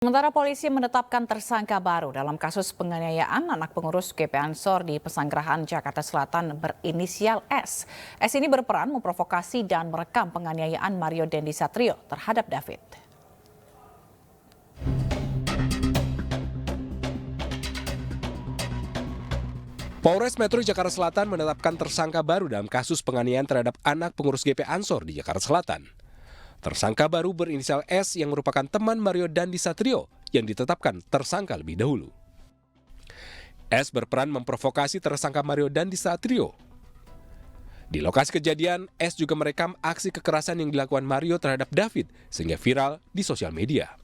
Sementara polisi menetapkan tersangka baru dalam kasus penganiayaan anak pengurus GP Ansor di Pesanggerahan, Jakarta Selatan berinisial S. S ini berperan memprovokasi dan merekam penganiayaan Mario Dendi Satrio terhadap David. Polres Metro Jakarta Selatan menetapkan tersangka baru dalam kasus penganiayaan terhadap anak pengurus GP Ansor di Jakarta Selatan. Tersangka baru berinisial S yang merupakan teman Mario Dendi Satrio yang ditetapkan tersangka lebih dahulu. S berperan memprovokasi tersangka Mario Dendi Satrio. Di lokasi kejadian, S juga merekam aksi kekerasan yang dilakukan Mario terhadap David sehingga viral di sosial media.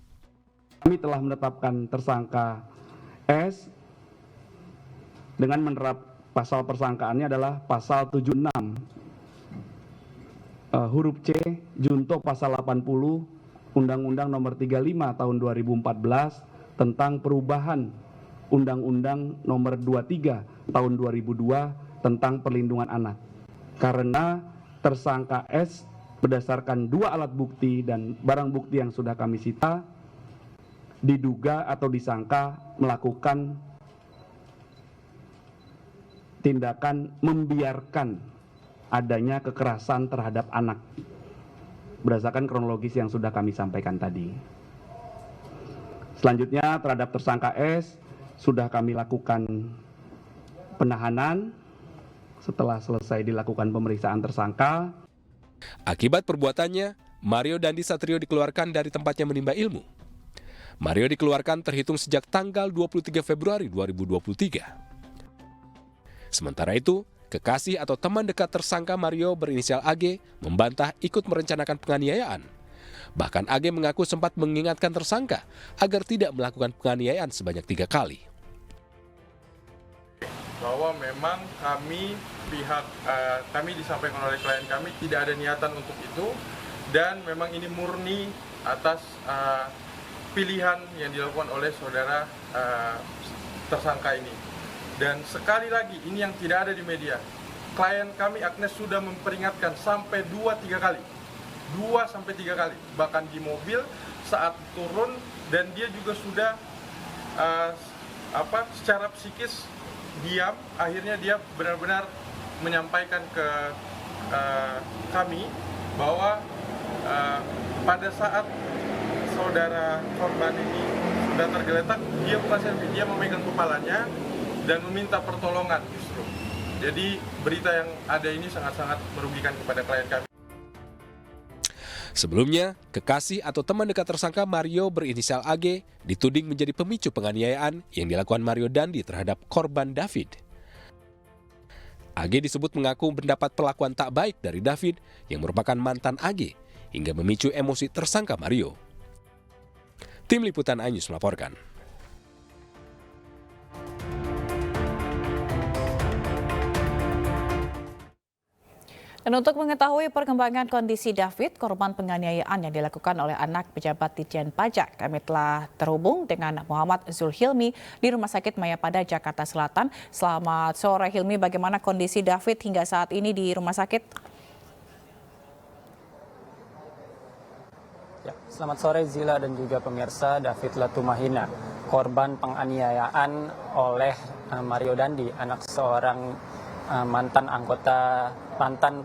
Kami telah menetapkan tersangka S dengan menerap pasal persangkaannya adalah pasal 76 huruf C junto pasal 80 Undang-Undang Nomor 35 Tahun 2014 tentang perubahan Undang-Undang Nomor 23 Tahun 2002 tentang perlindungan anak. Karena tersangka S berdasarkan dua alat bukti dan barang bukti yang sudah kami sita diduga atau disangka melakukan tindakan membiarkan adanya kekerasan terhadap anak berdasarkan kronologis yang sudah kami sampaikan tadi. Selanjutnya terhadap tersangka S sudah kami lakukan penahanan setelah selesai dilakukan pemeriksaan tersangka. Akibat perbuatannya, Mario Dendi Satrio dikeluarkan dari tempatnya menimba ilmu. Mario dikeluarkan terhitung sejak tanggal 23 Februari 2023. Sementara itu, kekasih atau teman dekat tersangka Mario berinisial AG membantah ikut merencanakan penganiayaan. Bahkan AG mengaku sempat mengingatkan tersangka agar tidak melakukan penganiayaan sebanyak 3 kali. Bahwa memang kami disampaikan oleh klien kami tidak ada niatan untuk itu dan memang ini murni atas pilihan yang dilakukan oleh saudara tersangka ini. Dan sekali lagi, ini yang tidak ada di media. Klien kami Agnes sudah memperingatkan sampai 2-3 kali. 2-3 kali. Bahkan di mobil saat turun dan dia juga sudah secara psikis diam. Akhirnya dia benar-benar menyampaikan ke kami bahwa pada saat saudara korban ini sudah tergeletak, dia bukan selfie, dia memegang kepalanya dan meminta pertolongan justru. Jadi berita yang ada ini sangat-sangat merugikan kepada klien kami. Sebelumnya, kekasih atau teman dekat tersangka Mario berinisial AG dituding menjadi pemicu penganiayaan yang dilakukan Mario Dendi terhadap korban David. AG disebut mengaku mendapat perlakuan tak baik dari David yang merupakan mantan AG hingga memicu emosi tersangka Mario. Tim Liputan iNews melaporkan. Dan untuk mengetahui perkembangan kondisi David, korban penganiayaan yang dilakukan oleh anak pejabat Ditjen Pajak, kami telah terhubung dengan Muhammad Zulhilmi di Rumah Sakit Mayapada, Jakarta Selatan. Selamat sore Hilmi, bagaimana kondisi David hingga saat ini di rumah sakit? Ya, selamat sore Zila dan juga pemirsa. David Latumahina, korban penganiayaan oleh Mario Dendi, anak seorang mantan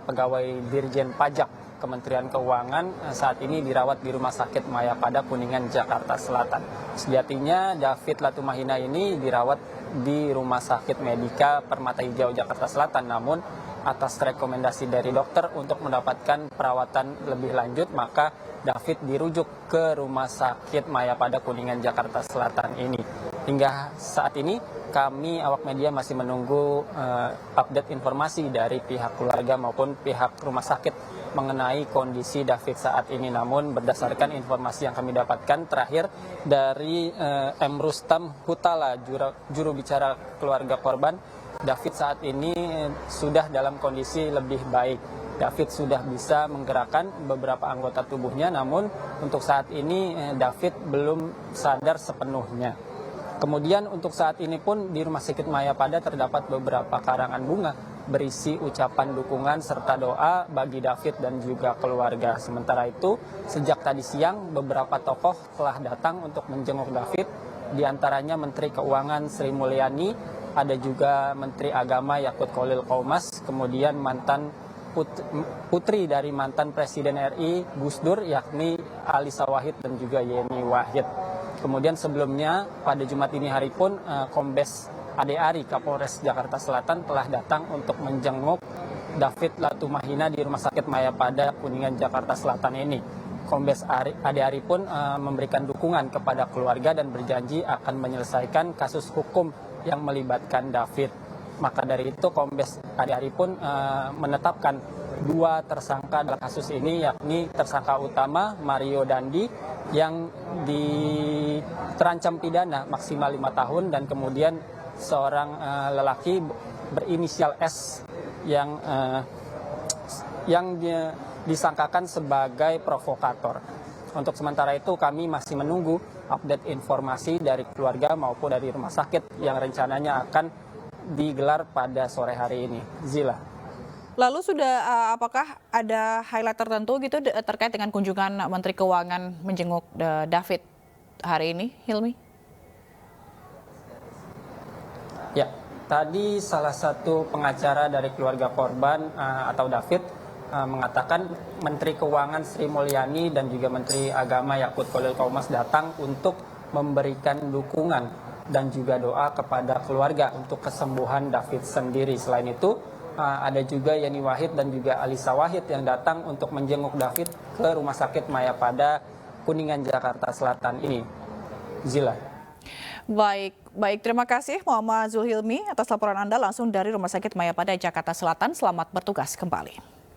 pegawai Dirjen Pajak Kementerian Keuangan, saat ini dirawat di Rumah Sakit Mayapada, Kuningan, Jakarta Selatan. Sejatinya David Latumahina ini dirawat di Rumah Sakit Medika Permata Hijau, Jakarta Selatan, namun atas rekomendasi dari dokter untuk mendapatkan perawatan lebih lanjut, maka David dirujuk ke Rumah Sakit Mayapada Kuningan, Jakarta Selatan ini. Hingga saat ini kami awak media masih menunggu update informasi dari pihak keluarga maupun pihak rumah sakit mengenai kondisi David saat ini. Namun berdasarkan informasi yang kami dapatkan terakhir dari M. Rustam Hutala, juru bicara keluarga korban, David saat ini sudah dalam kondisi lebih baik. David sudah bisa menggerakkan beberapa anggota tubuhnya, namun untuk saat ini David belum sadar sepenuhnya. Kemudian untuk saat ini pun di Rumah Sakit Mayapada terdapat beberapa karangan bunga berisi ucapan dukungan serta doa bagi David dan juga keluarga. Sementara itu, sejak tadi siang beberapa tokoh telah datang untuk menjenguk David, di antaranya Menteri Keuangan Sri Mulyani, ada juga Menteri Agama Yakut Khalil Qomas, kemudian mantan putri dari mantan Presiden RI Gus Dur yakni Alisa Wahid dan juga Yeni Wahid. Kemudian sebelumnya pada Jumat dini hari pun Kombes Ade Ari Kapolres Jakarta Selatan telah datang untuk menjenguk David Latumahina di Rumah Sakit Mayapada Kuningan Jakarta Selatan ini. Kombes Ade Ari pun memberikan dukungan kepada keluarga dan berjanji akan menyelesaikan kasus hukum yang melibatkan David. Maka dari itu Kombes Ade Ari pun menetapkan 2 tersangka dalam kasus ini, yakni tersangka utama Mario Dandi yang terancam pidana maksimal 5 tahun dan kemudian seorang lelaki berinisial S yang disangkakan sebagai provokator. Untuk sementara itu kami masih menunggu update informasi dari keluarga maupun dari rumah sakit yang rencananya akan digelar pada sore hari ini. Zila. Lalu apakah ada highlight tertentu gitu terkait dengan kunjungan Menteri Keuangan menjenguk David hari ini, Hilmi? Ya, tadi salah satu pengacara dari keluarga korban atau David mengatakan Menteri Keuangan Sri Mulyani dan juga Menteri Agama Yakut Khalil Qomas datang untuk memberikan dukungan dan juga doa kepada keluarga untuk kesembuhan David sendiri. Selain itu, ada juga Yeni Wahid dan juga Alisa Wahid yang datang untuk menjenguk David ke Rumah Sakit Mayapada Kuningan Jakarta Selatan ini. Zila. Baik, terima kasih Muhammad Zulhilmi atas laporan Anda langsung dari Rumah Sakit Mayapada Jakarta Selatan. Selamat bertugas kembali.